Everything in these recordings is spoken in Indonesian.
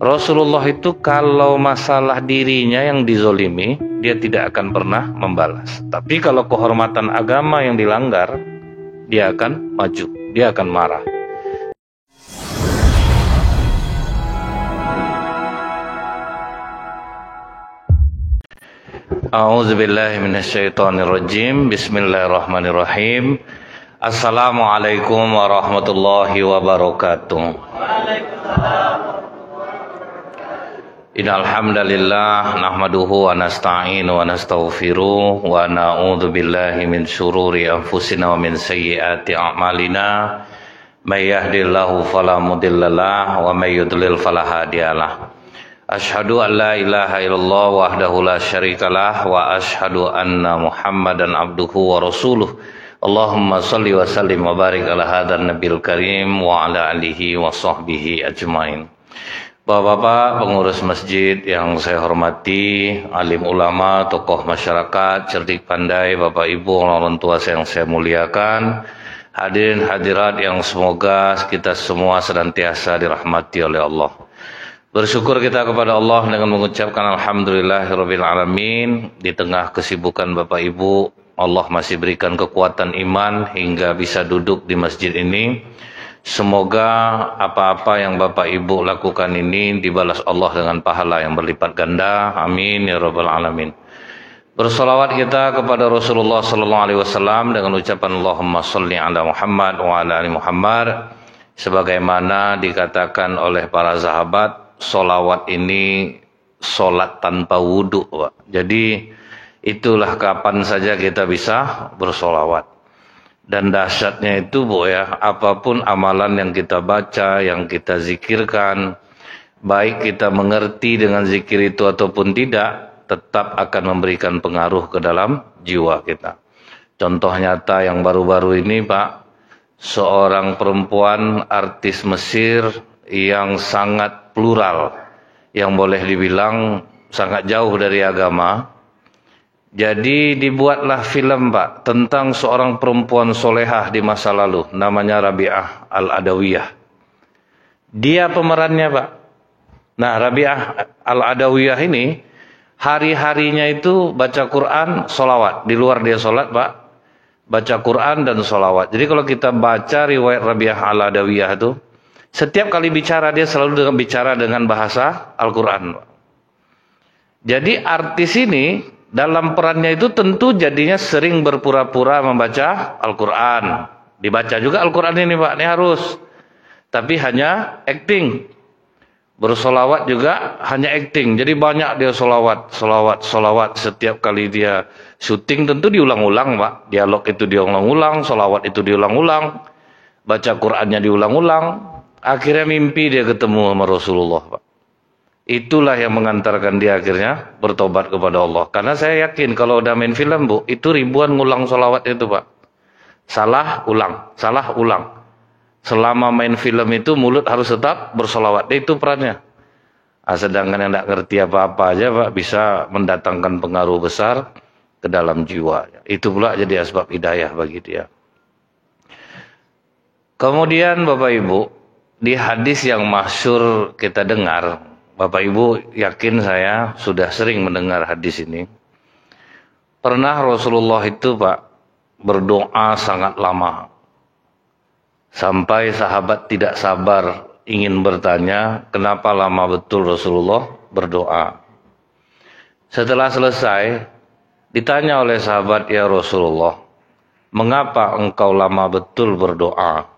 Rasulullah itu kalau masalah dirinya yang dizolimi, dia tidak akan pernah membalas. Tapi kalau kehormatan agama yang dilanggar, dia akan maju, dia akan marah. A'udzubillahi minasyaitonirrajim. Bismillahirrahmanirrahim. Assalamualaikum warahmatullahi wabarakatuh. Innal hamdalillah nahmaduhu wa nasta'inu wa nastaghfiruh wa na'udzu billahi min syururi anfusina wa min sayyiati a'malina. May yahdihillahu fala mudhillalah wa may yudlil fala hadiyalah. Asyhadu an la ilaha illallah wahdahu la syarikalah wa asyhadu anna Muhammadan abduhu wa rasuluh. Allahumma shalli wa sallim wa barik ala hadzal nabiyil karim wa ala alihi wa sahbihi ajmain. Bapak-bapak pengurus masjid yang saya hormati, alim ulama, tokoh masyarakat, cerdik pandai, bapak ibu, orang tua yang saya muliakan, hadirin hadirat yang semoga kita semua senantiasa dirahmati oleh Allah. Bersyukur kita kepada Allah dengan mengucapkan alhamdulillahirabbil alamin. Di tengah kesibukan bapak ibu, Allah masih berikan kekuatan iman hingga bisa duduk di masjid ini. Semoga apa-apa yang Bapak Ibu lakukan ini dibalas Allah dengan pahala yang berlipat ganda. Amin ya rabbal alamin. Bersolawat kita kepada Rasulullah sallallahu alaihi wasallam dengan ucapan Allahumma shalli ala Muhammad wa ala ali Muhammad. Sebagaimana dikatakan oleh para sahabat, solawat ini solat tanpa wudu, Pak. Jadi itulah kapan saja kita bisa bersolawat. Dan dahsyatnya itu Bu ya, apapun amalan yang kita baca, yang kita zikirkan, baik kita mengerti dengan zikir itu ataupun tidak, tetap akan memberikan pengaruh ke dalam jiwa kita. Contoh nyata yang baru-baru ini Pak, seorang perempuan artis Mesir yang sangat plural, yang boleh dibilang sangat jauh dari agama. Jadi dibuatlah film Pak tentang seorang perempuan solehah di masa lalu, namanya Rabi'ah Al-Adawiyah. Dia pemerannya Pak. Nah Rabi'ah Al-Adawiyah ini hari-harinya itu baca Quran, solawat. Di luar dia solat Pak, baca Quran dan solawat. Jadi kalau kita baca riwayat Rabi'ah Al-Adawiyah itu, setiap kali bicara dia selalu bicara dengan bahasa Al-Quran. Jadi artis ini dalam perannya itu tentu jadinya sering berpura-pura membaca Al-Quran. Dibaca juga Al-Quran ini Pak, ini harus. Tapi hanya acting. Bersolawat juga hanya acting. Jadi banyak dia solawat. Setiap kali dia syuting tentu diulang-ulang Pak. Dialog itu diulang-ulang, solawat itu diulang-ulang. Baca Qurannya diulang-ulang. Akhirnya mimpi dia ketemu sama Rasulullah Pak. Itulah yang mengantarkan dia akhirnya bertobat kepada Allah. Karena saya yakin kalau udah main film Bu, itu ribuan ngulang solawat itu Pak. Salah ulang. Selama main film itu mulut harus tetap bersolawat. Itu perannya. Sedangkan yang tidak ngerti apa-apa aja Pak, bisa mendatangkan pengaruh besar ke dalam jiwa. Itu pula jadi asbab hidayah bagi dia. Kemudian Bapak Ibu, di hadis yang masyhur kita dengar, Bapak Ibu yakin saya sudah sering mendengar hadis ini. Pernah Rasulullah itu Pak berdoa sangat lama. Sampai sahabat tidak sabar ingin bertanya kenapa lama betul Rasulullah berdoa. Setelah selesai ditanya oleh sahabat, ya Rasulullah, mengapa engkau lama betul berdoa?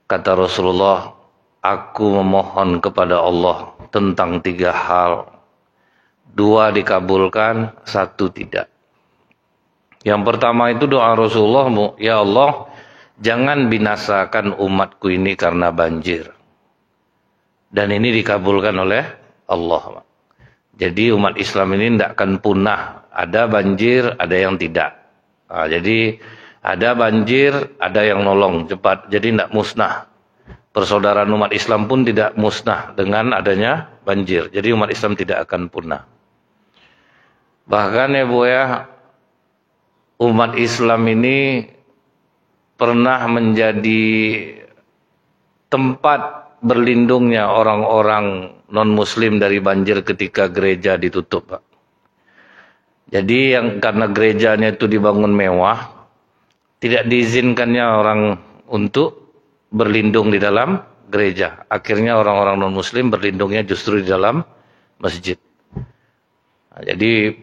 Kata Rasulullah, aku memohon kepada Allah tentang 3 hal. 2 dikabulkan, 1 tidak. Yang pertama itu doa Rasulullah, ya Allah, jangan binasakan umatku ini karena banjir. Dan ini dikabulkan oleh Allah. Jadi umat Islam ini tidak akan punah. Ada banjir, ada yang tidak. Jadi ada banjir, ada yang nolong cepat. Jadi tidak musnah. Persaudaraan umat Islam pun tidak musnah dengan adanya banjir. Jadi umat Islam tidak akan punah. Bahkan ya Bu ya, umat Islam ini pernah menjadi tempat berlindungnya orang-orang non-muslim dari banjir ketika gereja ditutup, Pak. Jadi karena gerejanya itu dibangun mewah, tidak diizinkannya orang untuk berlindung di dalam gereja. Akhirnya orang-orang non-muslim berlindungnya justru di dalam masjid. Jadi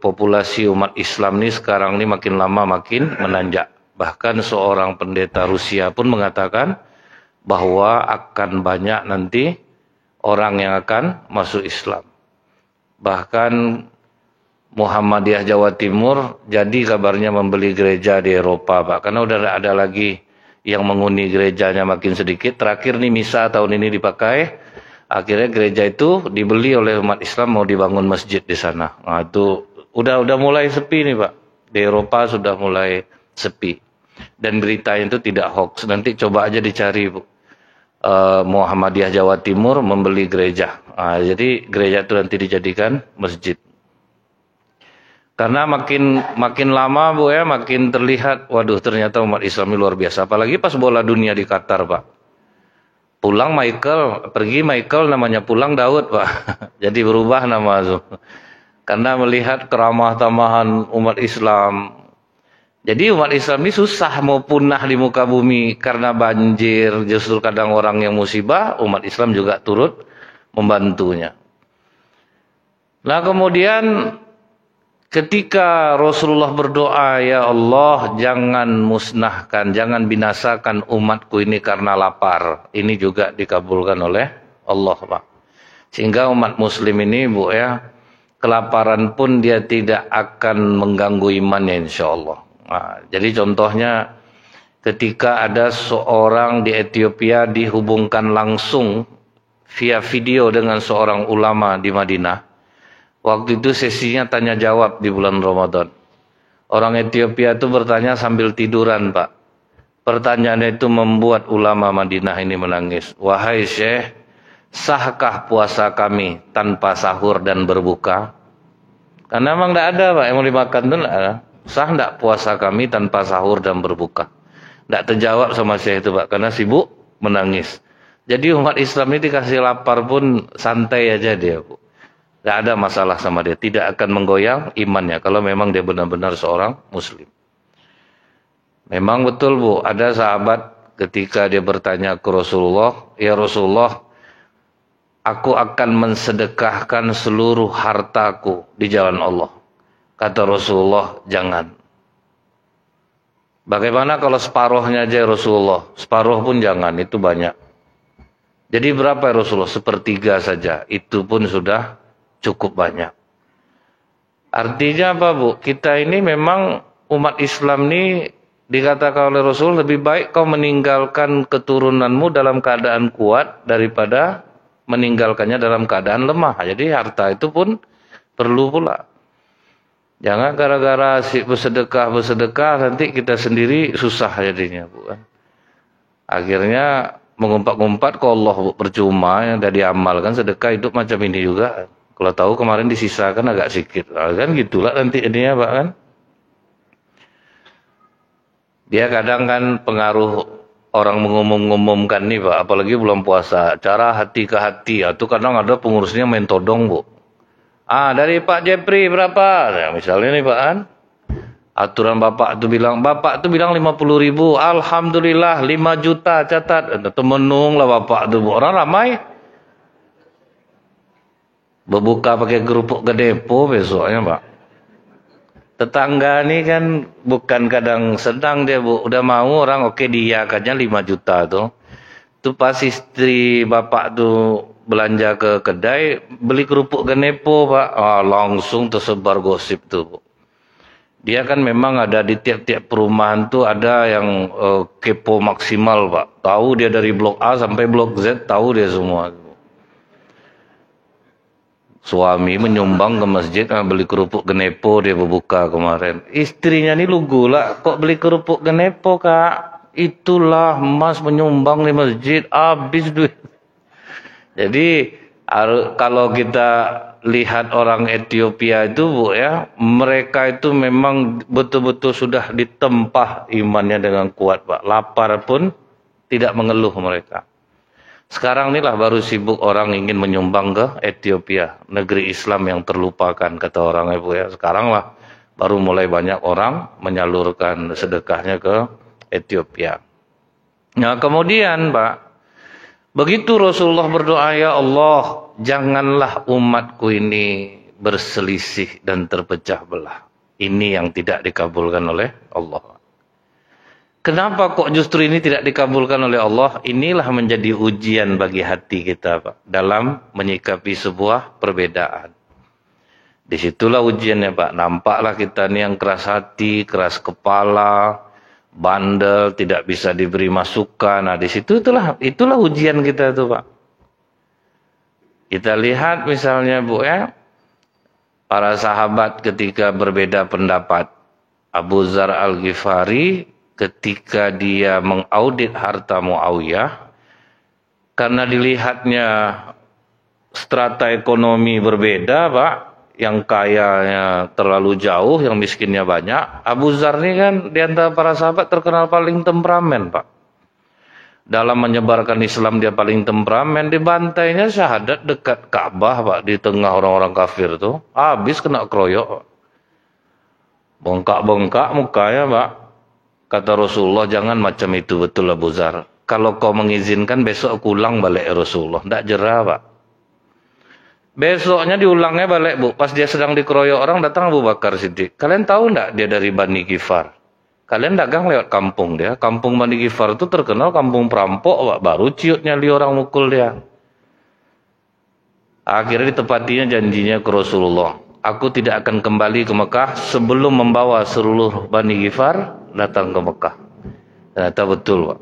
populasi umat Islam ini sekarang ini makin lama makin menanjak. Bahkan seorang pendeta Rusia pun mengatakan bahwa akan banyak nanti orang yang akan masuk Islam. Bahkan Muhammadiyah Jawa Timur jadi kabarnya membeli gereja di Eropa, Pak. Karena udah ada lagi yang menghuni gerejanya makin sedikit. Terakhir nih misa tahun ini dipakai. Akhirnya gereja itu dibeli oleh umat Islam, mau dibangun masjid di sana. Nah itu udah mulai sepi nih, Pak. Di Eropa sudah mulai sepi. Dan beritanya itu tidak hoax. Nanti coba aja dicari, Bu. Muhammadiyah Jawa Timur membeli gereja. Nah, jadi gereja itu nanti dijadikan masjid. Karena makin lama, Bu, ya, makin terlihat, waduh, ternyata umat Islam ini luar biasa. Apalagi pas bola dunia di Qatar, Pak. Pulang Michael, pergi Michael, namanya pulang Daud, Pak. Jadi berubah nama itu. Karena melihat keramah tamahan umat Islam. Jadi umat Islam ini susah mau punah di muka bumi karena banjir. Justru kadang orang yang musibah, umat Islam juga turut membantunya. Nah kemudian ketika Rasulullah berdoa, ya Allah jangan musnahkan, jangan binasakan umatku ini karena lapar. Ini juga dikabulkan oleh Allah, Pak. Sehingga umat muslim ini, Bu, ya, kelaparan pun dia tidak akan mengganggu imannya insya Allah. Nah, jadi contohnya ketika ada seorang di Ethiopia dihubungkan langsung via video dengan seorang ulama di Madinah. Waktu itu sesinya tanya jawab di bulan Ramadan. Orang Ethiopia itu bertanya sambil tiduran, Pak. Pertanyaannya itu membuat ulama Madinah ini menangis. Wahai Syekh, sahkah puasa kami tanpa sahur dan berbuka? Karena memang tidak ada, Pak, yang mau dimakan itu tidak ada. Sah tidak puasa kami tanpa sahur dan berbuka? Tidak terjawab sama Syekh itu, Pak, karena sibuk menangis. Jadi umat Islam ini dikasih lapar pun santai aja dia, Bu. Tidak ada masalah sama dia. Tidak akan menggoyang imannya kalau memang dia benar-benar seorang muslim. Memang betul, Bu, ada sahabat ketika dia bertanya ke Rasulullah, ya Rasulullah, aku akan mensedekahkan seluruh hartaku di jalan Allah. Kata Rasulullah, jangan. Bagaimana kalau separuhnya aja Rasulullah? Separuh pun jangan, itu banyak. Jadi berapa ya Rasulullah? Sepertiga saja. Itu pun sudah cukup banyak. Artinya apa, Bu? Kita ini memang umat Islam ini dikatakan oleh Rasul, lebih baik kau meninggalkan keturunanmu dalam keadaan kuat daripada meninggalkannya dalam keadaan lemah. Jadi harta itu pun perlu pula. Jangan gara-gara bersedekah nanti kita sendiri susah jadinya, Bu. Akhirnya mengumpat-ngumpat ke Allah, Bu, percuma yang dari amal kan sedekah hidup macam ini juga. Kalau tahu kemarin disisakan agak sedikit, kan gitulah nanti jadinya, Pak, kan. Dia kadang kan pengaruh orang mengumumkan nih, Pak, apalagi bulan puasa, cara hati ke hati, atau kadang ada pengurusnya main todong, Bu. Dari Pak Jepri berapa? Nah, misalnya nih, Pak, kan. Aturan Bapak tuh bilang 50.000. Alhamdulillah 5 juta catat. Itu menung lah Bapak tuh. Orang ramai. Berbuka pakai kerupuk ke depo besoknya, Pak. Tetangga nih kan bukan kadang sedang dia, Bu. Udah mau orang oke diiakannya 5 juta tuh. Itu pas istri Bapak tuh belanja ke kedai, beli kerupuk genepo, Pak. Langsung tersebar gosip tuh, Bu. Dia kan memang ada di tiap-tiap perumahan tuh ada yang kepo maksimal, Pak. Tahu dia dari blok A sampai blok Z, tahu dia semua. Suami menyumbang ke masjid, beli kerupuk genepo dia berbuka kemarin. Istrinya nih lugu lah, kok beli kerupuk genepo, Kak? Itulah Mas menyumbang di masjid, habis duit. Jadi kalau kita lihat orang Ethiopia itu, Bu, ya, mereka itu memang betul-betul sudah ditempah imannya dengan kuat, Pak. Lapar pun tidak mengeluh mereka. Sekarang inilah baru sibuk orang ingin menyumbang ke Ethiopia, negeri Islam yang terlupakan kata orang Ibu ya. Sekarang lah baru mulai banyak orang menyalurkan sedekahnya ke Ethiopia. Nah kemudian Pak, begitu Rasulullah berdoa, ya Allah, janganlah umatku ini berselisih dan terpecah belah. Ini yang tidak dikabulkan oleh Allah. Kenapa kok justru ini tidak dikabulkan oleh Allah? Inilah menjadi ujian bagi hati kita, Pak, dalam menyikapi sebuah perbedaan. Disitulah ujiannya, Pak. Nampaklah kita ini yang keras hati, keras kepala, bandel, tidak bisa diberi masukan. Nah, itulah ujian kita itu, Pak. Kita lihat misalnya, Bu ya, para sahabat ketika berbeda pendapat. Abu Dzar Al-Ghifari ketika dia mengaudit harta Muawiyah, karena dilihatnya strata ekonomi berbeda, Pak, yang kayanya terlalu jauh, yang miskinnya banyak. Abu Dzar ini kan di antara para sahabat terkenal paling temperamen, Pak. Dalam menyebarkan Islam dia paling temperamen. Dibantainya syahadat dekat Ka'bah, Pak, di tengah orang-orang kafir tuh. Habis kena keroyok, Pak. Bengkak-bengkak mukanya, Pak. Kata Rasulullah, jangan macam itu, betul Abu Dzar. Kalau kau mengizinkan besok aku ulang balik Rasulullah. Tidak jerah, Pak. Besoknya diulangnya balik, Bu. Pas dia sedang dikeroyok orang, datang Abu Bakar Siddiq. Kalian tahu tidak dia dari Bani Ghifar? Kalian dagang lewat kampung dia. Kampung Bani Ghifar itu terkenal kampung perampok, Pak. Baru ciutnya li orang mukul dia. Akhirnya ditepatinya janjinya ke Rasulullah. Aku tidak akan kembali ke Mekah sebelum membawa seluruh Bani Ghifar datang ke Mekah. Ternyata betul, Pak.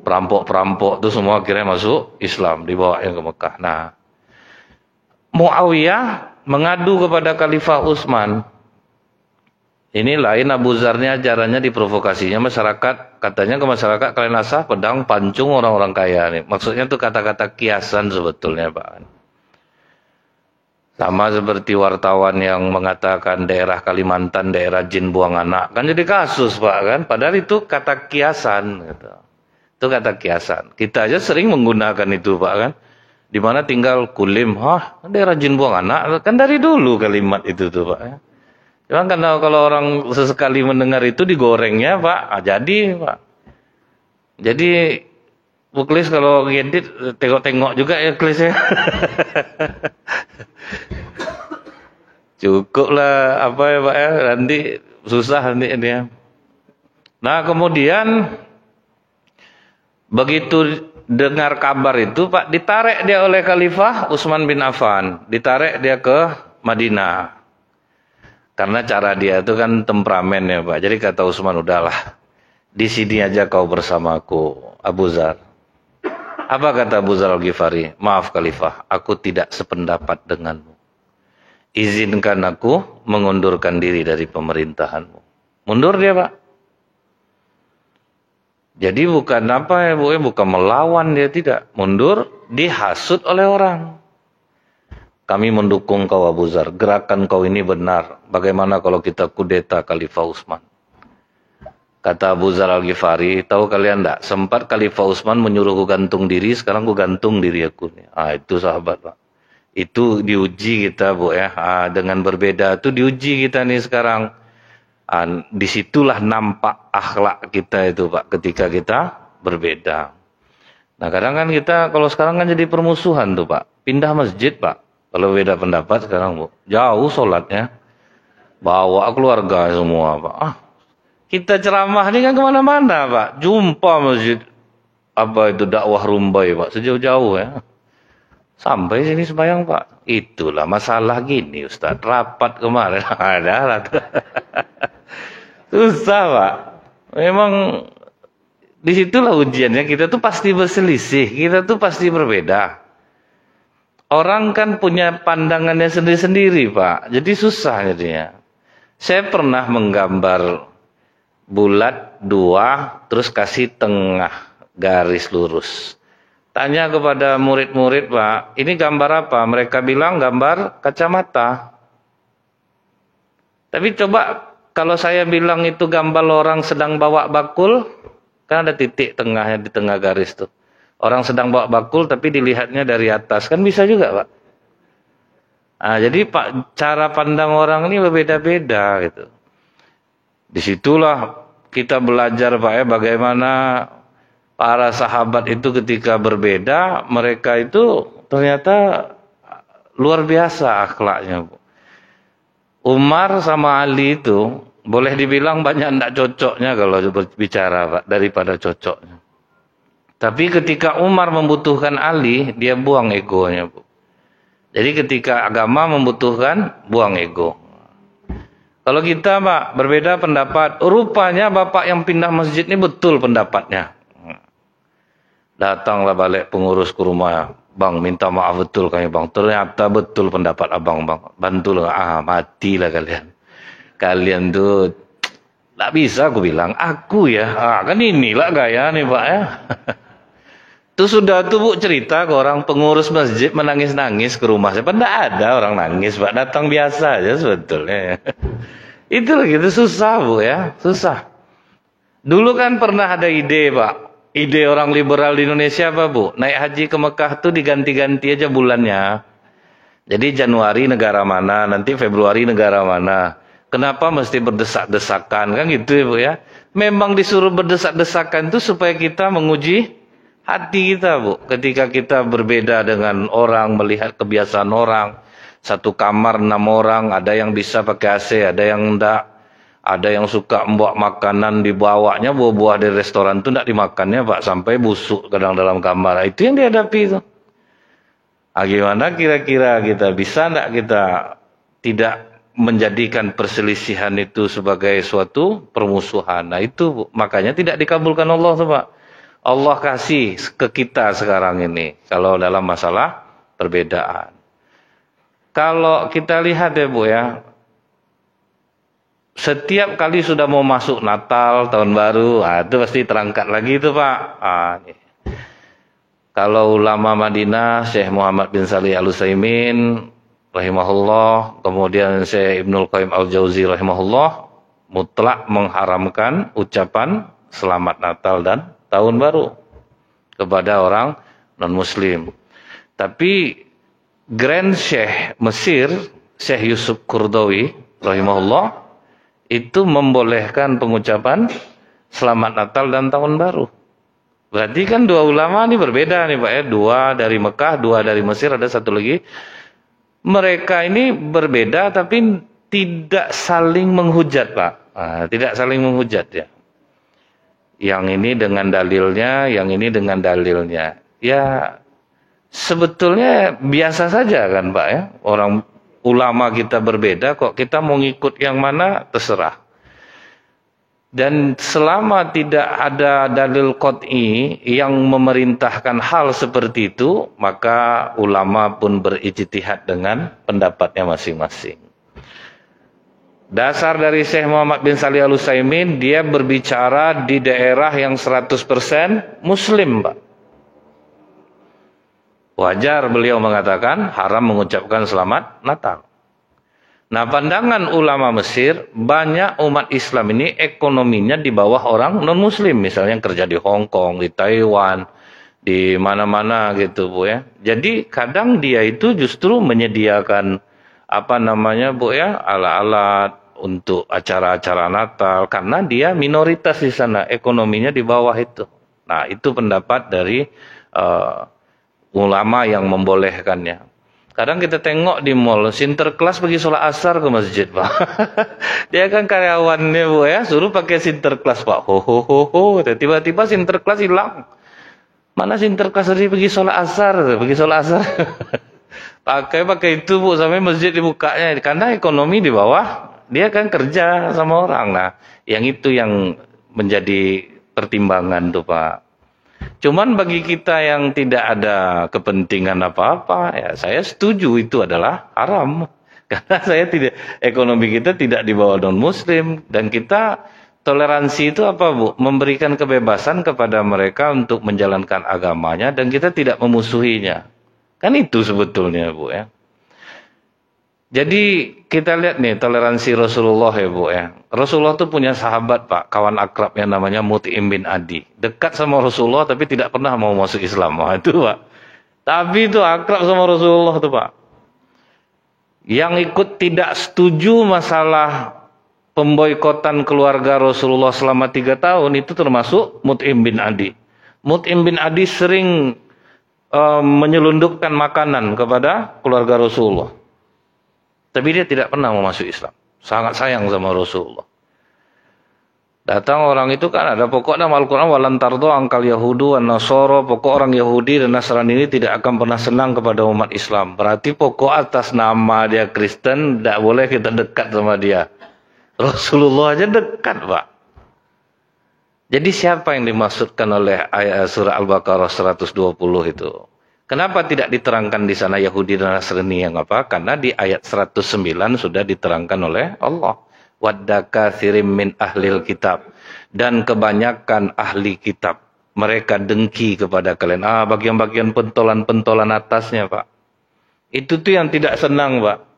Perampok-perampok itu semua akhirnya masuk Islam, dibawanya ke Mekah. Nah, Muawiyah mengadu kepada Khalifah Utsman. Ini lain Abu Dzarnya, ajarannya diprovokasinya masyarakat. Katanya ke masyarakat, kalian asah pedang pancung orang-orang kaya nih. Maksudnya itu kata-kata kiasan sebetulnya, Pak. Sama seperti wartawan yang mengatakan daerah Kalimantan, daerah jin buang anak. Kan jadi kasus, Pak, kan? Padahal itu kata kiasan. Gitu. Itu kata kiasan. Kita aja sering menggunakan itu, Pak, kan? Di mana tinggal Kulim, daerah jin buang anak. Kan dari dulu kalimat itu tuh, Pak. Ya. Cuma karena kalau orang sesekali mendengar itu digorengnya, Pak. Jadi, Pak. Jadi, Bu Klis kalau ngedit, tengok-tengok juga ya Klis ya. Cukup lah, apa ya Pak ya, nanti susah nanti dia. Nah kemudian, begitu dengar kabar itu Pak, ditarik dia oleh Khalifah Utsman bin Affan. Ditarik dia ke Madinah. Karena cara dia itu kan temperamen ya Pak. Jadi kata Utsman, udahlah, di sini aja kau bersamaku, Abu Dzar. Apa kata Abu Dzar Al-Ghifari? Maaf Khalifah, aku tidak sependapat denganmu. Izinkan aku mengundurkan diri dari pemerintahanmu. Mundur dia, Pak. Jadi bukan apa ya, Bu, bukan melawan dia, tidak. Mundur, dihasut oleh orang. Kami mendukung kau Abu Dzar, gerakan kau ini benar. Bagaimana kalau kita kudeta Khalifah Utsman? Kata Abu Dzar Al-Ghifari, tahu kalian enggak? Sempat Khalifah Utsman menyuruh aku gantung diri, sekarang aku gantung diri aku. Itu sahabat, Pak. Itu diuji kita, Bu ya. Dengan berbeda itu diuji kita nih sekarang. Disitulah nampak akhlak kita itu, Pak, ketika kita berbeda. Nah, kadang kan kita kalau sekarang kan jadi permusuhan tuh, Pak. Pindah masjid, Pak. Kalau beda pendapat sekarang, Bu. Jauh sholatnya. Bawa keluarga semua, Pak. Kita ceramah ini kan kemana-mana, Pak. Jumpa masjid, apa itu, dakwah Rumbai, Pak. Sejauh-jauh ya. Sampai sini sembahyang, Pak. Itulah masalah gini, Ustaz. Rapat kemarin. Ada. Susah, Pak. Memang disitulah ujiannya. Kita tuh pasti berselisih. Kita tuh pasti berbeda. Orang kan punya pandangannya sendiri-sendiri, Pak. Jadi susah jadinya. Saya pernah menggambar bulat 2, terus kasih tengah garis lurus. Tanya kepada murid-murid, Pak, ini gambar apa? Mereka bilang gambar kacamata. Tapi coba kalau saya bilang itu gambar orang sedang bawa bakul, Kan ada titik tengahnya di tengah garis tuh. Orang sedang bawa bakul tapi dilihatnya dari atas. Kan bisa juga, Pak. Nah, jadi Pak, cara pandang orang ini berbeda-beda gitu. Disitulah kita belajar, Pak, ya, bagaimana para sahabat itu ketika berbeda, mereka itu ternyata luar biasa akhlaknya. Umar sama Ali itu boleh dibilang banyak tidak cocoknya kalau berbicara, Pak, daripada cocoknya. Tapi ketika Umar membutuhkan Ali, dia buang egonya, Bu. Jadi ketika agama membutuhkan, buang ego. Kalau kita, Pak, berbeda pendapat, rupanya bapak yang pindah masjid ini betul pendapatnya. Datanglah balik pengurus ke rumah, bang, minta maaf betul kami, bang. Ternyata betul pendapat abang, bang. Bantulah, matilah kalian. Kalian tuh tak bisa, aku bilang. Aku ya, kan inilah gaya nih, Pak, ya. Itu sudah tuh, Bu, cerita ke orang pengurus masjid menangis-nangis ke rumah. Siapa? Tidak ada orang nangis, Pak. Datang biasa aja sebetulnya. Itu gitu, susah, Bu, ya. Susah. Dulu kan pernah ada ide, Pak. Ide orang liberal di Indonesia apa, Bu? Naik haji ke Mekah tuh diganti-ganti aja bulannya. Jadi Januari negara mana, nanti Februari negara mana. Kenapa mesti berdesak-desakan? Kan gitu ya, Bu, ya. Memang disuruh berdesak-desakan itu supaya kita menguji hati kita, Bu. Ketika kita berbeda dengan orang, melihat kebiasaan orang. Satu kamar 6 orang, ada yang bisa pakai AC, ada yang enggak. Ada yang suka membawa makanan dibawanya, buah-buah dari restoran itu enggak dimakannya, Pak. Sampai busuk kadang dalam kamar. Itu yang dihadapi itu. Gimana kira-kira kita bisa enggak kita tidak menjadikan perselisihan itu sebagai suatu permusuhan. Nah itu, Bu. Makanya tidak dikabulkan Allah tuh, Pak. Allah kasih ke kita sekarang ini. Kalau dalam masalah perbedaan. Kalau kita lihat ya, Bu, ya. Setiap kali sudah mau masuk Natal, Tahun Baru, itu pasti terangkat lagi itu, Pak. Nih. Kalau ulama Madinah, Syekh Muhammad bin Shalih Al-Utsaimin rahimahullah, kemudian Syekh Ibnul Qayyim Al-Jauzi rahimahullah, mutlak mengharamkan ucapan Selamat Natal dan Tahun Baru kepada orang non-muslim. Tapi Grand Syekh Mesir, Syekh Yusuf Qaradawi rahimahullah, itu membolehkan pengucapan Selamat Natal dan Tahun Baru. Berarti kan dua ulama ini berbeda nih, Pak, ya. Dua dari Mekah, dua dari Mesir, ada satu lagi. Mereka ini berbeda tapi tidak saling menghujat, Pak. Tidak saling menghujat, ya. Yang ini dengan dalilnya, yang ini dengan dalilnya. Ya, sebetulnya biasa saja kan, Pak, ya. Orang ulama kita berbeda, kok kita mau ngikut yang mana, terserah. Dan selama tidak ada dalil qat'i yang memerintahkan hal seperti itu, maka ulama pun berijtihad dengan pendapatnya masing-masing. Dasar dari Syekh Muhammad bin Shalih Al-Utsaimin, dia berbicara di daerah yang 100% muslim, Pak. Wajar beliau mengatakan haram mengucapkan Selamat Natal. Nah, pandangan ulama Mesir, banyak umat Islam ini ekonominya di bawah orang non-muslim. Misalnya yang kerja di Hong Kong, di Taiwan, di mana-mana gitu, Bu, ya. Jadi kadang dia itu justru menyediakan Bu, ya, alat-alat untuk acara-acara Natal. Karena dia minoritas di sana, ekonominya di bawah itu. Nah, itu pendapat dari ulama yang membolehkannya. Kadang kita tengok di mall, sinterklas pergi sholat asar ke masjid, Pak. Dia kan karyawannya, Bu, ya, suruh pakai sinterklas, Pak. Tiba-tiba sinterklas hilang. Mana sinterklas tadi pergi sholat asar, pakai itu, Bu, sampai masjid dibukanya. Karena ekonomi di bawah, dia kan kerja sama orang. Nah, yang itu yang menjadi pertimbangan tuh, Pak. Cuman bagi kita yang tidak ada kepentingan apa-apa, ya saya setuju itu adalah haram. Karena ekonomi kita tidak di bawah non-muslim. Dan kita toleransi itu apa, Bu? Memberikan kebebasan kepada mereka untuk menjalankan agamanya. Dan kita tidak memusuhinya. Kan itu sebetulnya, Bu, ya. Jadi kita lihat nih toleransi Rasulullah ya Bu ya. Rasulullah tuh punya sahabat Pak, kawan akrab yang namanya Mut'im bin Adi. Dekat sama Rasulullah tapi tidak pernah mau masuk Islam. Wah, itu Pak. Tapi itu akrab sama Rasulullah tuh Pak. Yang ikut tidak setuju masalah pemboikotan keluarga Rasulullah selama 3 tahun itu termasuk Mut'im bin Adi. Mut'im bin Adi sering menyelundupkan makanan kepada keluarga Rasulullah. Tapi dia tidak pernah mau masuk Islam. Sangat sayang sama Rasulullah. Datang orang itu kan ada pokok dalam Al-Quran. Walan tardo angkal Yahudu wan Nasoro. Pokok orang Yahudi dan Nasrani ini tidak akan pernah senang kepada umat Islam. Berarti pokok atas nama dia Kristen. Tidak boleh kita dekat sama dia. Rasulullah aja dekat Pak. Jadi siapa yang dimaksudkan oleh ayat surah Al-Baqarah 120 itu? Kenapa tidak diterangkan di sana Yahudi dan Nasrani yang apa? Karena di ayat 109 sudah diterangkan oleh Allah. Wadda katsirim min ahlil kitab. Dan kebanyakan ahli kitab. Mereka dengki kepada kalian. Bagian-bagian pentolan-pentolan atasnya Pak. Itu tuh yang tidak senang Pak.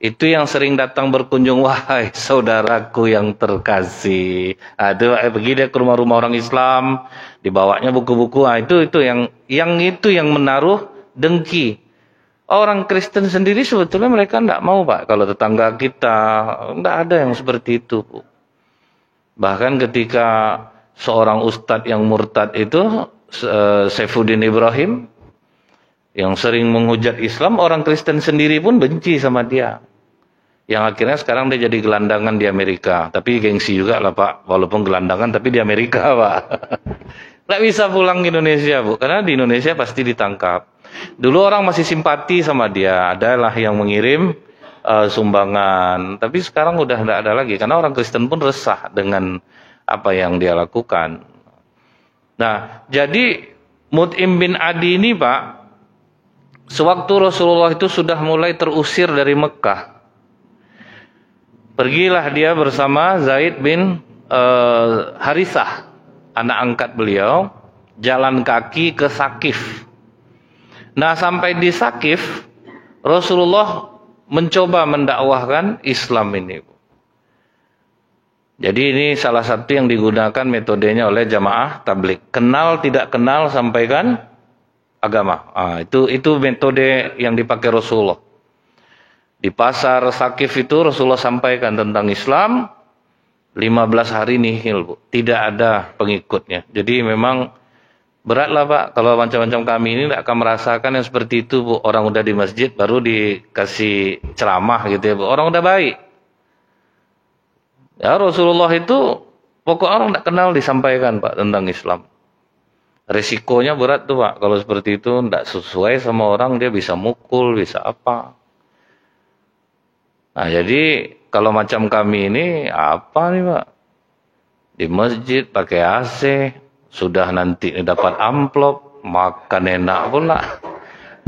Itu yang sering datang berkunjung, wahai saudaraku yang terkasih. Itu pergi dia ke rumah-rumah orang Islam, dibawanya buku-buku. Itu yang menaruh dengki. Orang Kristen sendiri sebetulnya mereka tidak mau Pak. Kalau tetangga kita, tidak ada yang seperti itu. Bahkan ketika seorang ustadz yang murtad itu, Saifuddin Ibrahim, yang sering menghujat Islam, orang Kristen sendiri pun benci sama dia. Yang akhirnya sekarang dia jadi gelandangan di Amerika. Tapi gengsi juga lah Pak. Walaupun gelandangan tapi di Amerika Pak. Nggak bisa pulang ke Indonesia Bu. Karena di Indonesia pasti ditangkap. Dulu orang masih simpati sama dia. Adalah yang mengirim sumbangan. Tapi sekarang udah nggak ada lagi. Karena orang Kristen pun resah dengan apa yang dia lakukan. Nah, jadi Mut'im bin Adi ini Pak, sewaktu Rasulullah itu sudah mulai terusir dari Mekah. Pergilah dia bersama Zaid bin Harithah, anak angkat beliau, jalan kaki ke Sakif. Nah, sampai di Sakif, Rasulullah mencoba mendakwahkan Islam ini. Jadi ini salah satu yang digunakan metodenya oleh jamaah tabligh. Kenal tidak kenal sampaikan agama. Itu metode yang dipakai Rasulullah. Di pasar Sakif itu Rasulullah sampaikan tentang Islam 15 hari nihil Bu. Tidak ada pengikutnya. Jadi memang beratlah Pak. Kalau macam-macam kami ini tidak akan merasakan yang seperti itu Bu. Orang udah di masjid baru dikasih ceramah gitu ya Bu. Orang udah baik. Ya Rasulullah itu pokok orang tidak kenal disampaikan Pak tentang Islam. Resikonya berat tuh Pak. Kalau seperti itu tidak sesuai sama orang dia bisa mukul, bisa apa. Nah jadi kalau macam kami ini apa nih Pak? Di masjid pakai AC, sudah nanti dapat amplop, makan enak pula.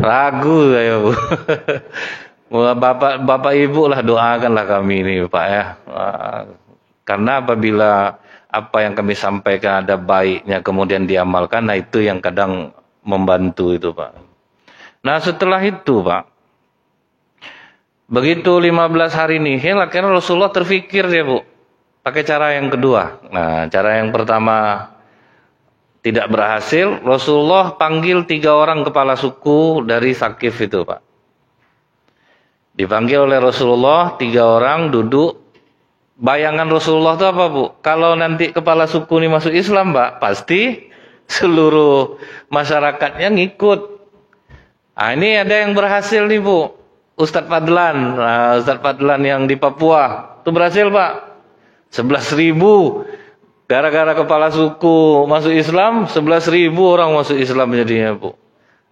Ragu saya Bu. Bapak Ibu lah doakanlah kami ini Pak ya. Karena apabila apa yang kami sampaikan ada baiknya kemudian diamalkan, nah itu yang kadang membantu itu Pak. Nah setelah itu Pak, begitu 15 hari nihil, akhirnya Rasulullah terfikir dia Bu, pakai cara yang kedua. Nah cara yang pertama tidak berhasil, Rasulullah panggil 3 orang kepala suku dari Sakif itu Pak. Dipanggil oleh Rasulullah 3 orang duduk. Bayangan Rasulullah itu apa Bu? Kalau nanti kepala suku ini masuk Islam Pak, pasti seluruh masyarakatnya ngikut. Nah ini ada yang berhasil nih Bu. Ustadz Fadlan. Nah, Ustadz Fadlan yang di Papua. Itu berhasil Pak. 11.000. Gara-gara kepala suku masuk Islam, 11.000 orang masuk Islam jadinya Bu.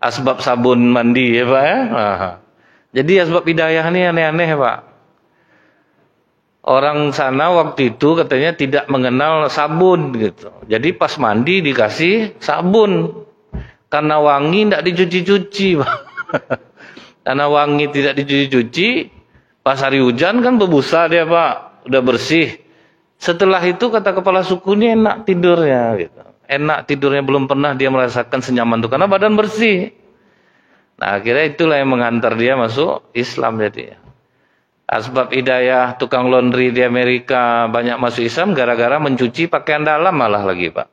Asbab sabun mandi ya Pak ya. Nah, jadi asbab hidayah ini aneh-aneh Pak. Orang sana waktu itu katanya tidak mengenal sabun gitu. Jadi pas mandi dikasih sabun. Karena wangi tidak dicuci-cuci Pak. Karena wangi tidak dicuci-cuci, pas hari hujan kan berbusa dia Pak, udah bersih. Setelah itu kata kepala suku ini enak tidurnya gitu. Enak tidurnya, belum pernah dia merasakan senyaman itu karena badan bersih. Nah akhirnya itulah yang menghantar dia masuk Islam jadi. Asbab hidayah tukang laundry di Amerika banyak masuk Islam gara-gara mencuci pakaian dalam malah lagi, Pak.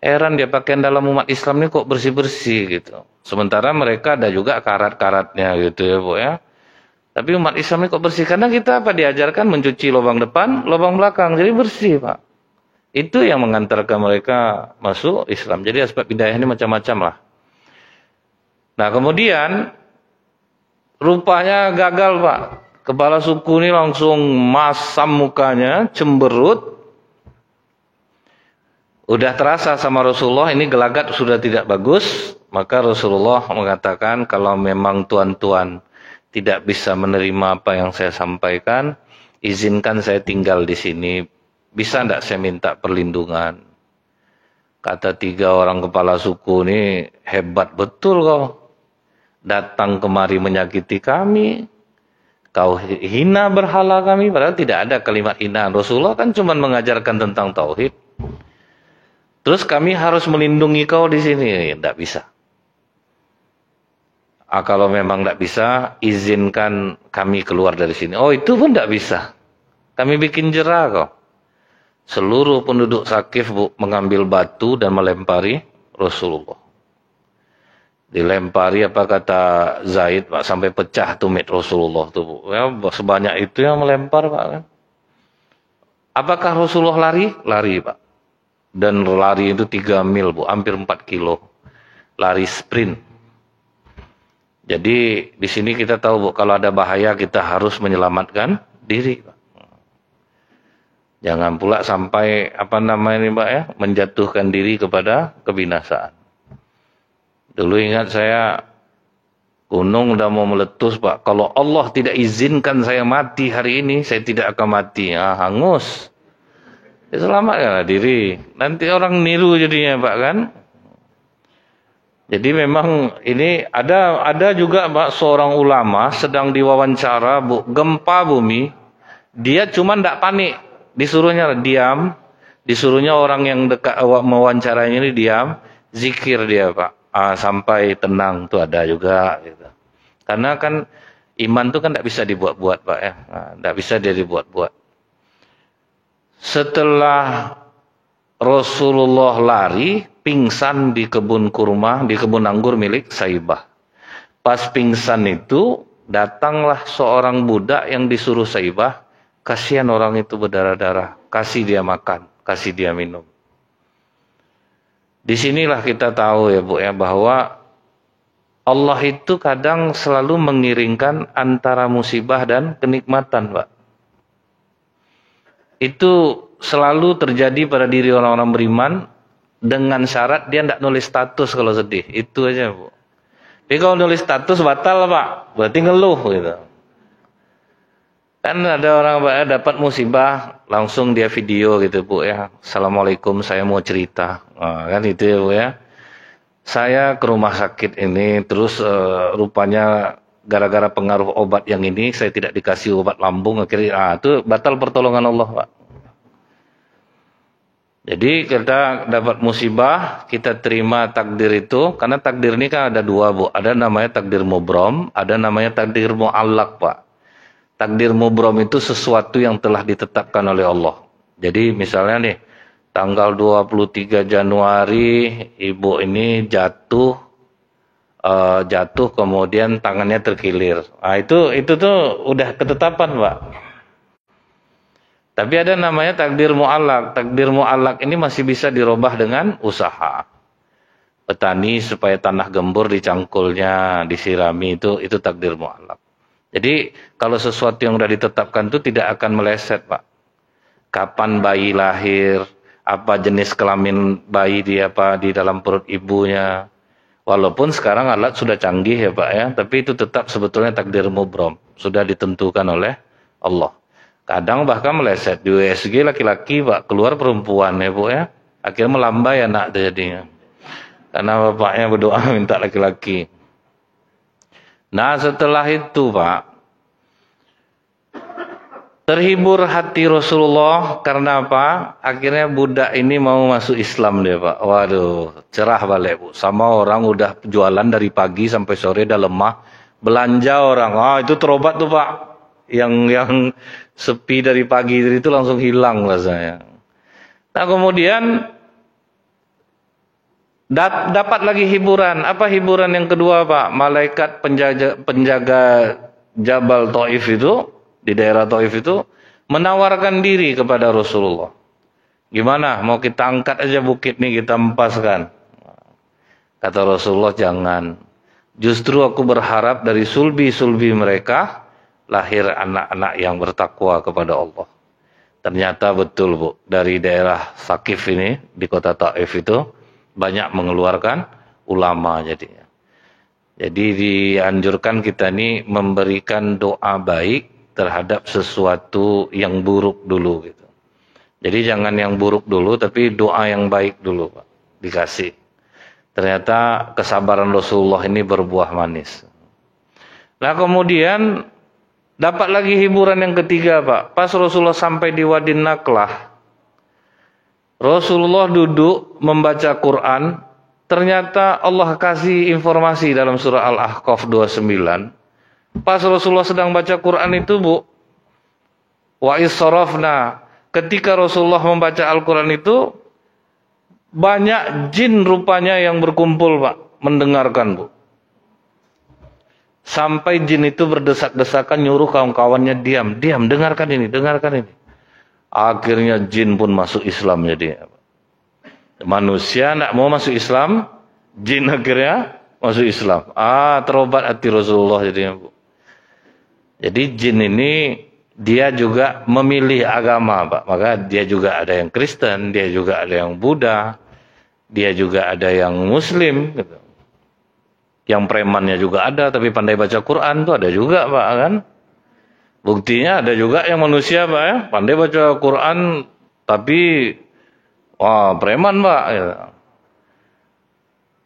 Heran dia pakaian dalam umat Islam ini kok bersih-bersih gitu. Sementara mereka ada juga karat-karatnya gitu ya, Bu ya. Tapi umat Islam ini kok bersih? Karena kita apa diajarkan mencuci lubang depan, lubang belakang. Jadi bersih, Pak. Itu yang mengantarkan mereka masuk Islam. Jadi asbab hidayah ini macam-macam lah. Nah kemudian rupanya gagal, Pak. Kepala suku ini langsung masam mukanya, cemberut. Udah terasa sama Rasulullah ini gelagat sudah tidak bagus. Maka Rasulullah mengatakan kalau memang tuan-tuan tidak bisa menerima apa yang saya sampaikan, izinkan saya tinggal di sini. Bisa enggak saya minta perlindungan? Kata 3 orang kepala suku ini, hebat betul kau. Datang kemari menyakiti kami. Kau hina berhala kami. Padahal tidak ada kalimat hinaan. Rasulullah kan cuma mengajarkan tentang tauhid. Terus kami harus melindungi kau di sini. Tidak bisa. Kalau memang tidak bisa, izinkan kami keluar dari sini. Oh itu pun tidak bisa. Kami bikin jera kau. Seluruh penduduk Sakif, Bu, mengambil batu dan melempari Rasulullah. Dilempari apa kata Zaid, Pak, sampai pecah tumit Rasulullah tuh, Bu. Ya, sebanyak itu yang melempar, Pak kan. Apakah Rasulullah lari? Lari, Pak. Dan lari itu 3 mil, Bu, hampir 4 kilo. Lari sprint. Jadi di sini kita tahu, Bu, kalau ada bahaya kita harus menyelamatkan diri, Pak. Jangan pula sampai apa namanya ini, Pak ya, menjatuhkan diri kepada kebinasaan. Dulu ingat saya gunung udah mau meletus, Pak. Kalau Allah tidak izinkan saya mati hari ini, saya tidak akan mati. Hangus. Ya, selamatkanlah diri. Nanti orang niru jadinya, Pak kan. Jadi memang ini ada juga, Pak, seorang ulama sedang diwawancara, Bu, gempa bumi. Dia cuma tidak panik. Disuruhnya diam, disuruhnya orang yang dekat mewawancaranya ini diam, zikir dia, Pak, sampai tenang tuh ada juga gitu. Karena kan iman tuh kan tidak bisa dibuat-buat, Pak ya, tidak bisa dia dibuat-buat. Setelah Rasulullah lari, pingsan di kebun kurma, di kebun anggur milik Saibah. Pas pingsan itu datanglah seorang budak yang disuruh Saibah. Kasihan orang itu berdarah-darah, kasih dia makan, kasih dia minum. Disinilah kita tahu ya, Bu ya, bahwa Allah itu kadang selalu mengiringkan antara musibah dan kenikmatan, Pak. Itu selalu terjadi pada diri orang-orang beriman dengan syarat dia tidak nulis status kalau sedih. Itu aja, Bu. Tapi kalau nulis status batal, Pak, berarti ngeluh gitu. Kan ada orang, Pak, dapat musibah, langsung dia video gitu, Bu ya. Assalamualaikum, saya mau cerita. Kan itu ya, Bu ya. Saya ke rumah sakit ini, terus rupanya gara-gara pengaruh obat yang ini, saya tidak dikasih obat lambung, akhirnya itu batal pertolongan Allah, Pak. Jadi kita dapat musibah, kita terima takdir itu, karena takdir ini kan ada 2, Bu. Ada namanya takdir mubrom, ada namanya takdir mu'allaq, Pak. Takdir mubrom itu sesuatu yang telah ditetapkan oleh Allah. Jadi misalnya nih, tanggal 23 Januari ibu ini jatuh kemudian tangannya terkilir. Itu tuh udah ketetapan, Pak. Tapi ada namanya takdir mu'allaq. Takdir mu'allaq ini masih bisa dirubah dengan usaha. Petani supaya tanah gembur dicangkulnya, disirami, itu takdir mu'allaq. Jadi kalau sesuatu yang sudah ditetapkan itu tidak akan meleset, Pak. Kapan bayi lahir, apa jenis kelamin bayi di dalam perut ibunya. Walaupun sekarang alat sudah canggih ya, Pak ya, tapi itu tetap sebetulnya takdir mubrom, sudah ditentukan oleh Allah. Kadang bahkan meleset di USG laki-laki, Pak, keluar perempuan ya, Bu ya. Akhirnya melambai anak jadinya. Karena bapaknya berdoa minta laki-laki. Nah setelah itu, Pak, terhibur hati Rasulullah karena apa? Akhirnya budak ini mau masuk Islam dia, Pak. Waduh, cerah balik, Bu. Sama orang udah jualan dari pagi sampai sore, udah lemah. Belanja orang, itu terobat tuh, Pak. Yang sepi dari pagi itu langsung hilang rasanya. Nah kemudian dapat lagi hiburan. Apa hiburan yang kedua Pak? Malaikat penjaga Jabal Taif itu, di daerah Taif itu, menawarkan diri kepada Rasulullah. Gimana? Mau kita angkat aja bukit nih, kita empaskan. Kata Rasulullah, jangan. Justru aku berharap dari sulbi-sulbi mereka lahir anak-anak yang bertakwa kepada Allah. Ternyata betul Bu, dari daerah Sakif ini, di kota Taif itu, banyak mengeluarkan ulama jadinya. Jadi dianjurkan kita ini memberikan doa baik terhadap sesuatu yang buruk dulu gitu. Jadi jangan yang buruk dulu, tapi doa yang baik dulu Pak, dikasih. Ternyata kesabaran Rasulullah ini berbuah manis. Nah kemudian dapat lagi hiburan yang ketiga Pak. Pas Rasulullah sampai di Wadi Naklah, Rasulullah duduk membaca Quran. Ternyata Allah kasih informasi dalam surah Al-Ahqaf 29. Pas Rasulullah sedang baca Quran itu Bu, wa is-sarafna, ketika Rasulullah membaca Al-Quran itu, banyak jin rupanya yang berkumpul Pak, mendengarkan Bu. Sampai jin itu berdesak-desakan nyuruh kawan-kawannya diam, dengarkan ini, dengarkan ini. Akhirnya jin pun masuk Islam jadi. Manusia tidak mau masuk Islam, jin akhirnya masuk Islam. Terobat hati Rasulullah jadinya Bu. Jadi jin ini dia juga memilih agama Pak. Maka dia juga ada yang Kristen, dia juga ada yang Buddha, dia juga ada yang Muslim gitu. Yang premannya juga ada, tapi pandai baca Quran tuh ada juga Pak kan. Buktinya ada juga yang manusia Pak ya, pandai baca Quran tapi preman Pak gitu.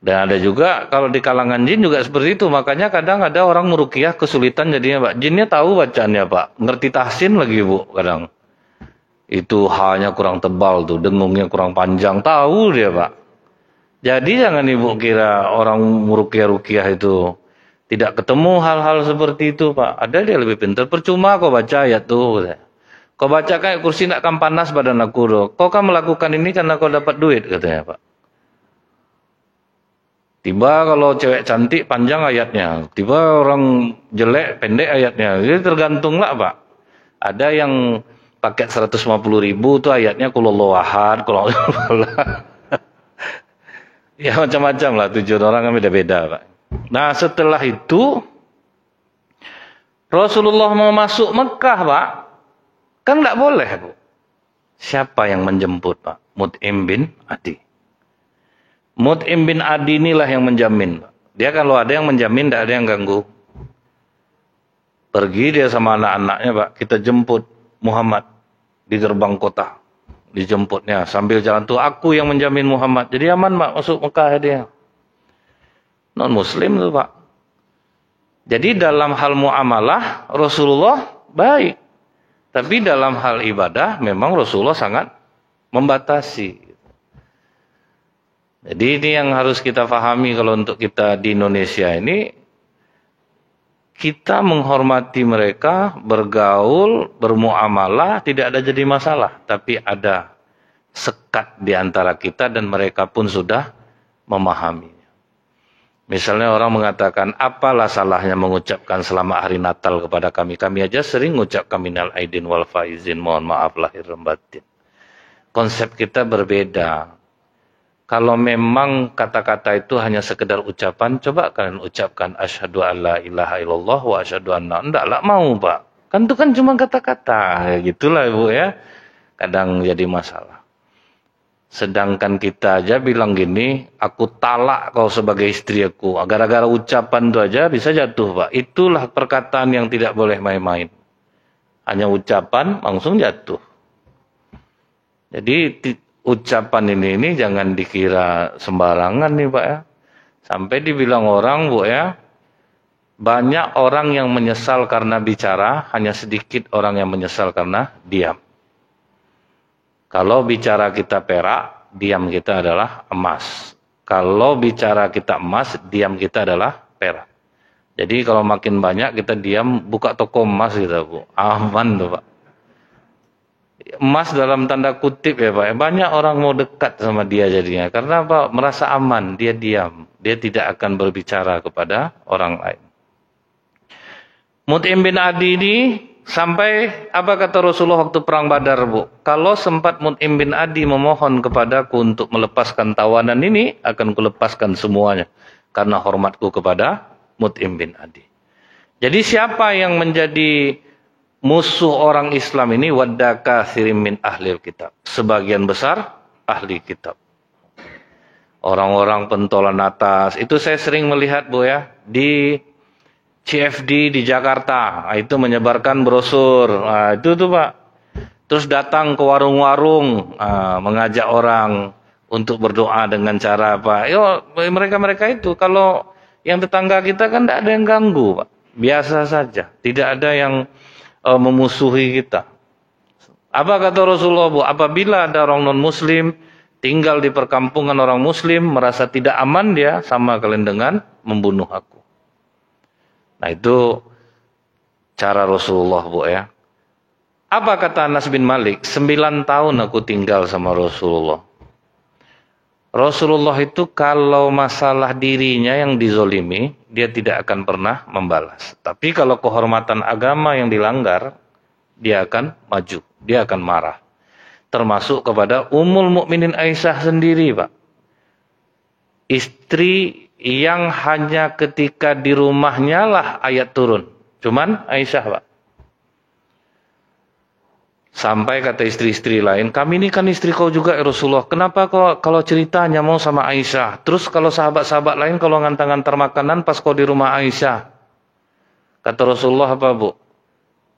Dan ada juga kalau di kalangan jin juga seperti itu. Makanya kadang ada orang meruqyah kesulitan jadinya Pak. Jinnya tahu bacaannya Pak, ngerti tahsin lagi Bu kadang. Itu hanya kurang tebal tuh, dengungnya kurang panjang, tahu dia Pak. Jadi jangan Ibu kira orang meruqyah itu tidak ketemu hal-hal seperti itu Pak. Ada dia lebih pintar, percuma kau baca ayat tuh. Kau baca kayak kursi nak kan panas badan aku doh. Kau kan melakukan ini karena kau dapat duit katanya Pak. Tiba kalau cewek cantik panjang ayatnya, tiba orang jelek pendek ayatnya. Jadi tergantunglah Pak. Ada yang paket 150.000 tuh ayatnya kulullahu ahad, kulullahu ya macam-macam lah, tujuan orang kan beda-beda Pak. Nah setelah itu Rasulullah mau masuk Mekah Pak, kan tidak boleh Bu. Siapa yang menjemput Pak? Mut'im bin Adi. Mut'im bin Adi inilah yang menjamin. Dia kalau ada yang menjamin, tidak ada yang ganggu. Pergi dia sama anak-anaknya Pak, kita jemput Muhammad di gerbang kota. Dijemputnya sambil jalan tuh, aku yang menjamin Muhammad. Jadi aman Pak, masuk Mekah dia. Non Muslim tuh Pak. Jadi dalam hal muamalah Rasulullah baik. Tapi dalam hal ibadah memang Rasulullah sangat membatasi. Jadi ini yang harus kita pahami kalau untuk kita di Indonesia ini, kita menghormati mereka, bergaul, bermuamalah, tidak ada jadi masalah. Tapi ada sekat di antara kita dan mereka pun sudah memahaminya. Misalnya orang mengatakan, apalah salahnya mengucapkan selamat hari Natal kepada kami. Kami aja sering mengucapkan minal aidin wal faizin, mohon maaf lahir dan batin. Konsep kita berbeda. Kalau memang kata-kata itu hanya sekedar ucapan, coba kalian ucapkan asyhadu alla ilaha illallah wa asyhadu anna. Enggak mau Pak. Kan itu kan cuma kata-kata. Ya gitulah Ibu ya. Kadang jadi masalah. Sedangkan kita aja bilang gini, aku talak kau sebagai istri aku. Gara-gara ucapan itu aja bisa jatuh Pak. Itulah perkataan yang tidak boleh main-main. Hanya ucapan langsung jatuh. Jadi ucapan ini jangan dikira sembarangan nih Pak ya. Sampai dibilang orang Bu ya, banyak orang yang menyesal karena bicara, hanya sedikit orang yang menyesal karena diam. Kalau bicara kita perak, diam kita adalah emas. Kalau bicara kita emas, diam kita adalah perak. Jadi kalau makin banyak kita diam, buka toko emas kita, Bu. Aman tuh, Pak. Emas dalam tanda kutip ya, Pak. Banyak orang mau dekat sama dia jadinya. Karena apa? Merasa aman, dia diam. Dia tidak akan berbicara kepada orang lain. Mut'im bin Adi ini sampai apa kata Rasulullah waktu perang Badar, Bu? Kalau sempat Mut'im bin Adi memohon kepadaku untuk melepaskan tawanan ini, akan kulepaskan semuanya. Karena hormatku kepada Mut'im bin Adi. Jadi siapa yang menjadi musuh orang Islam ini? Wadda katsirin min ahlil kitab. Sebagian besar ahli kitab. Orang-orang pentolan atas. Itu saya sering melihat, Bu ya, di CFD di Jakarta. Itu menyebarkan brosur. Itu tuh, Pak. Terus datang ke warung-warung, mengajak orang untuk berdoa dengan cara apa? Yo, mereka-mereka itu kalau yang tetangga kita kan tidak ada yang ganggu, Pak. Biasa saja. Tidak ada yang memusuhi kita. Apa kata Rasulullah, Bu? Apabila ada orang non-muslim tinggal di perkampungan orang muslim, merasa tidak aman dia, sama kalian dengan membunuh aku. Nah itu cara Rasulullah, Bu ya. Apa kata Anas bin Malik? 9 tahun aku tinggal sama Rasulullah. Rasulullah itu kalau masalah dirinya yang dizolimi, dia tidak akan pernah membalas. Tapi kalau kehormatan agama yang dilanggar, dia akan maju, dia akan marah. Termasuk kepada Ummul Mukminin Aisyah sendiri, Pak. Istri yang hanya ketika di rumahnya lah ayat turun. Cuman Aisyah, Pak. Sampai kata istri-istri lain, kami ini kan istri kau juga ya Rasulullah. Kenapa kau kalau ceritanya mau sama Aisyah? Terus kalau sahabat-sahabat lain kalau ngantar-ngantar makanan pas kau di rumah Aisyah. Kata Rasulullah apa, Bu?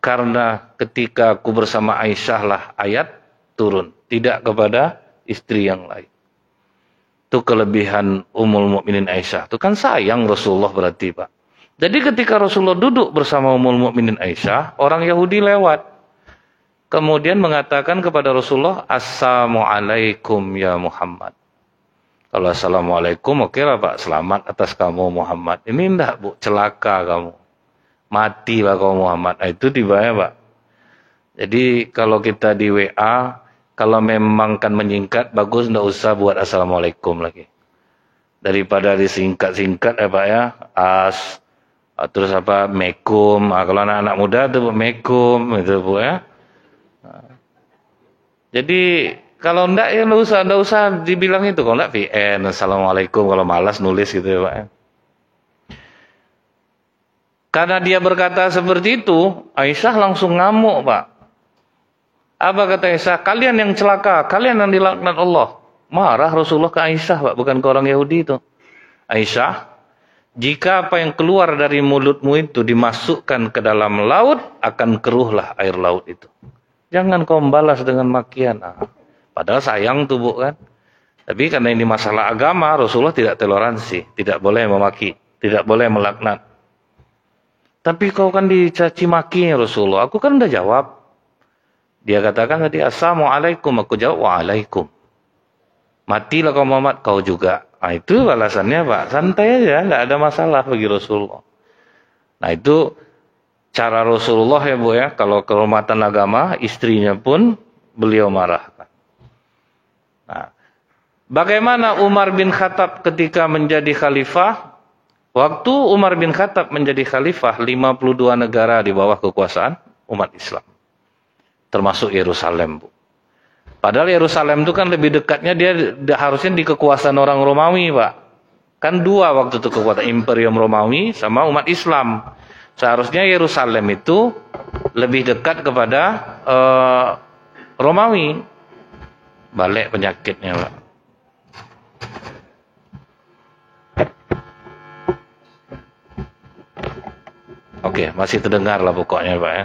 Karena ketika aku bersama Aisyah lah ayat turun. Tidak kepada istri yang lain. Itu kelebihan Ummul Mukminin Aisyah. Itu kan sayang Rasulullah berarti, Pak. Jadi ketika Rasulullah duduk bersama Ummul Mukminin Aisyah, orang Yahudi lewat. Kemudian mengatakan kepada Rasulullah, Assalamualaikum ya Muhammad. Kalau Assalamualaikum, oke lah Pak, selamat atas kamu Muhammad. Ini enggak, Bu, celaka kamu. Matilah kamu Muhammad. Nah, itu tiba ya, Pak. Jadi kalau kita di WA, kalau memang kan menyingkat, bagus enggak usah buat Assalamualaikum lagi. Daripada disingkat-singkat ya Pak ya, terus apa, Mekum. Kalau anak-anak muda itu Mekum, itu Bu ya. Jadi kalau enggak ya enggak usah dibilang itu. Kalau enggak VN, Assalamualaikum, kalau malas nulis gitu ya Pak. Karena dia berkata seperti itu, Aisyah langsung ngamuk, Pak. Apa kata Aisyah? Kalian yang celaka, kalian yang dilaknat Allah. Marah Rasulullah ke Aisyah, Pak, bukan ke orang Yahudi itu. Aisyah, jika apa yang keluar dari mulutmu itu dimasukkan ke dalam laut, akan keruhlah air laut itu. Jangan kau membalas dengan makian. Padahal sayang tuh, Bu, kan. Tapi karena ini masalah agama, Rasulullah tidak toleransi. Tidak boleh memaki. Tidak boleh melaknat. Tapi kau kan dicaci maki Rasulullah. Aku kan udah jawab. Dia katakan tadi, Assalamualaikum. Aku jawab, Waalaikum. Matilah kau Muhammad, kau juga. Nah itu balasannya, Pak. Santai aja, tidak ada masalah bagi Rasulullah. Nah itu cara Rasulullah ya, Bu ya, kalau kehormatan agama, istrinya pun beliau marahkan. Nah, bagaimana Umar bin Khattab ketika menjadi khalifah? Waktu Umar bin Khattab menjadi khalifah, 52 negara di bawah kekuasaan umat Islam. Termasuk Yerusalem, Bu. Padahal Yerusalem itu kan lebih dekatnya, dia harusnya di kekuasaan orang Romawi, Pak. Kan dua waktu itu kekuatan, Imperium Romawi sama umat Islam. Seharusnya Yerusalem itu lebih dekat kepada Romawi. Balik penyakitnya, Pak. Oke, masih terdengar lah pokoknya, Pak ya.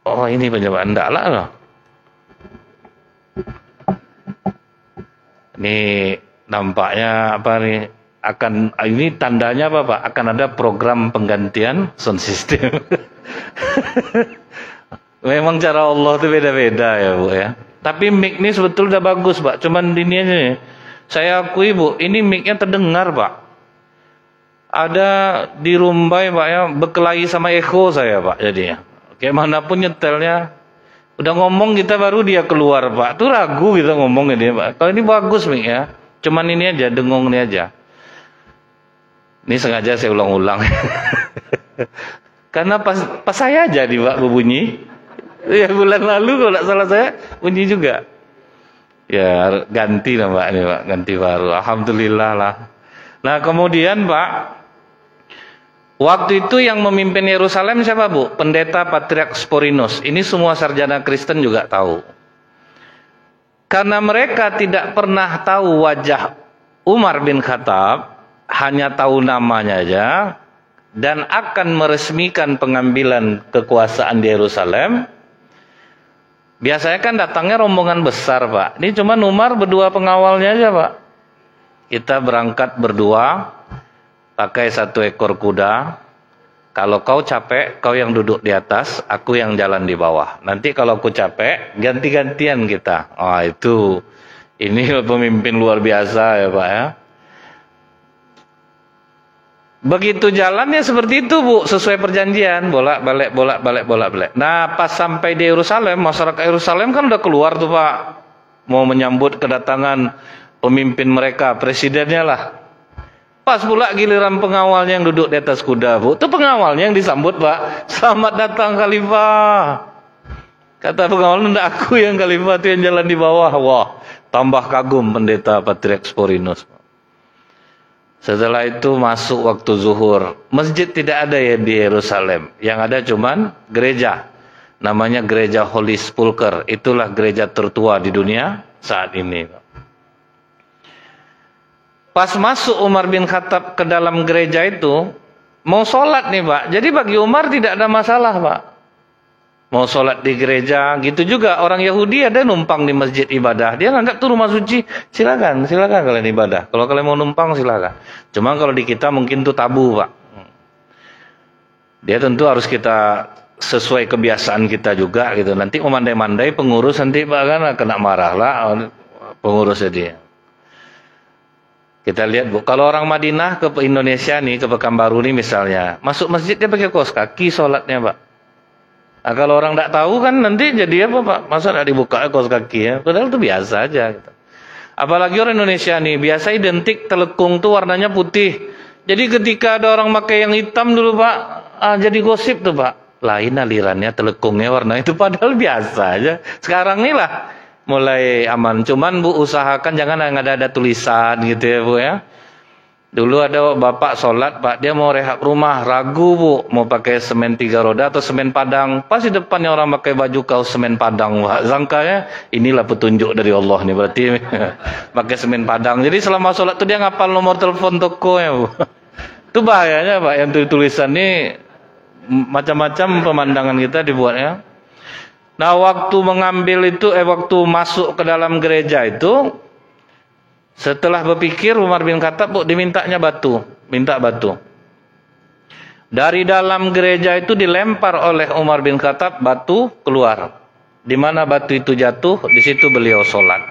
Oh, ini penyebab enggak lah loh. Ini nampaknya apa nih? Ini tandanya apa, Pak? Akan ada program penggantian sound system. Memang cara Allah itu beda-beda ya, Bu ya. Tapi mic ini sebetulnya udah bagus, Pak. Cuman ini aja nih. Saya akui Bu, ini mic-nya terdengar Pak. Ada di Rumbai Pak ya, berkelahi sama echo saya Pak jadinya. Kayak manapun nyetelnya, udah ngomong kita baru dia keluar Pak. Tuh ragu kita ngomong ini Pak. Kalau ini bagus mic ya, cuman ini aja, dengung ini aja. Ini sengaja saya ulang-ulang. Karena pas saya aja nih Pak berbunyi. Ya bulan lalu kalau tidak salah saya bunyi juga. Ya ganti lah Pak ini Pak, ganti baru. Alhamdulillah lah. Nah kemudian Pak, waktu itu yang memimpin Yerusalem siapa Bu? Pendeta Patriark Sporhinus. Ini semua sarjana Kristen juga tahu. Karena mereka tidak pernah tahu wajah Umar bin Khattab, hanya tahu namanya aja, dan akan meresmikan pengambilan kekuasaan di Yerusalem. Biasanya kan datangnya rombongan besar Pak. Ini cuma Umar berdua pengawalnya aja Pak. Kita berangkat berdua, pakai 1 ekor kuda. Kalau kau capek, kau yang duduk di atas, aku yang jalan di bawah. Nanti kalau aku capek, ganti-gantian kita. Oh itu, ini pemimpin luar biasa ya Pak ya. Begitu jalannya seperti itu Bu, sesuai perjanjian, bolak-balik. Nah, pas sampai di Yerusalem, masyarakat Yerusalem kan udah keluar tuh Pak, mau menyambut kedatangan pemimpin mereka, presidennya lah. Pas pula giliran pengawalnya yang duduk di atas kuda Bu, itu pengawalnya yang disambut Pak, selamat datang Khalifah. Kata pengawal, enggak aku yang Khalifah, itu yang jalan di bawah. Wah, tambah kagum pendeta Patriark Sporhinus. Setelah itu masuk waktu zuhur. Masjid tidak ada ya di Yerusalem. Yang ada cuman gereja. Namanya gereja Holy Sepulchre. Itulah gereja tertua di dunia saat ini. Pas masuk Umar bin Khattab ke dalam gereja itu, mau sholat nih Pak. Jadi bagi Umar tidak ada masalah Pak. Mau sholat di gereja, gitu juga orang Yahudi ada numpang di masjid ibadah. Dia nganggap tuh rumah suci, silakan kalian ibadah. Kalau kalian mau numpang silakan. Cuma kalau di kita mungkin tuh tabu Pak. Dia tentu harus kita sesuai kebiasaan kita juga gitu. Nanti memandai-mandai pengurus nanti Pak kan kena marah lah pengurusnya dia. Kita lihat Bu, kalau orang Madinah ke Indonesia nih, ke Pekanbaru nih misalnya, masuk masjid dia pakai kaos kaki sholatnya Pak. Nah, kalau orang tidak tahu kan nanti jadi apa Pak? Masa tidak dibuka kaos kaki ya? Padahal itu biasa aja. Gitu. Apalagi orang Indonesia nih, biasa identik telekung tuh warnanya putih. Jadi ketika ada orang pakai yang hitam dulu Pak, jadi gosip tuh Pak. Lain alirannya telekungnya warna itu padahal biasa aja. Sekarang nih lah mulai aman. Cuman Bu usahakan jangan ada tulisan gitu ya Bu ya. Dulu ada bapak sholat Pak, dia mau rehab rumah, ragu Bu, mau pakai semen 3 roda atau semen padang. Pas di depannya orang pakai baju kaos semen padang Pak, sangkanya inilah petunjuk dari Allah nih berarti pakai semen padang. Jadi selama sholat tuh dia ngapal nomor telepon toko ya Bu. Itu bahayanya Pak, yang tulisan ini macam-macam pemandangan kita dibuatnya. Nah waktu mengambil itu, waktu masuk ke dalam gereja itu, setelah berpikir Umar bin Khattab Bu, dimintanya batu, minta batu. Dari dalam gereja itu dilempar oleh Umar bin Khattab batu keluar. Di mana batu itu jatuh, di situ beliau sholat.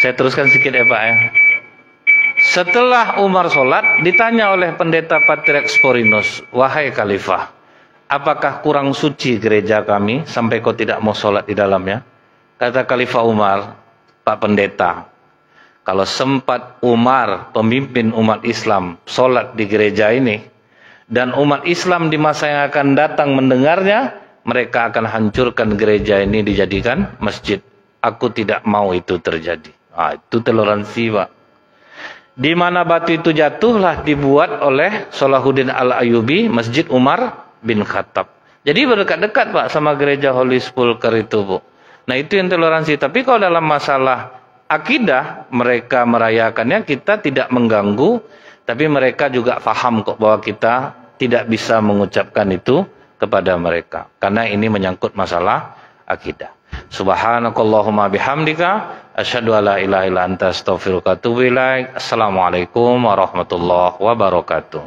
Saya teruskan sedikit ya Pak ya. Setelah Umar sholat, ditanya oleh pendeta Patriark Sporhinus, wahai Khalifah, apakah kurang suci gereja kami sampai kau tidak mau sholat di dalamnya? Kata Khalifah Umar, Pak Pendeta, kalau sempat Umar, pemimpin umat Islam, sholat di gereja ini, dan umat Islam di masa yang akan datang mendengarnya, mereka akan hancurkan gereja ini dijadikan masjid. Aku tidak mau itu terjadi. Itu toleransi Pak. Di mana batu itu jatuhlah dibuat oleh Salahuddin Al-Ayyubi, Masjid Umar bin Khattab. Jadi berdekat-dekat Pak sama gereja Holy Sepulchre itu Bu. Nah itu yang toleransi. Tapi kalau dalam masalah akidah mereka merayakannya, kita tidak mengganggu, tapi mereka juga paham kok bahwa kita tidak bisa mengucapkan itu kepada mereka karena ini menyangkut masalah akidah. Subhanakallahumma bihamdika asyhadu alla ilaha illa anta astaghfiruka wa atubu ilaik. Assalamualaikum warahmatullahi wabarakatuh.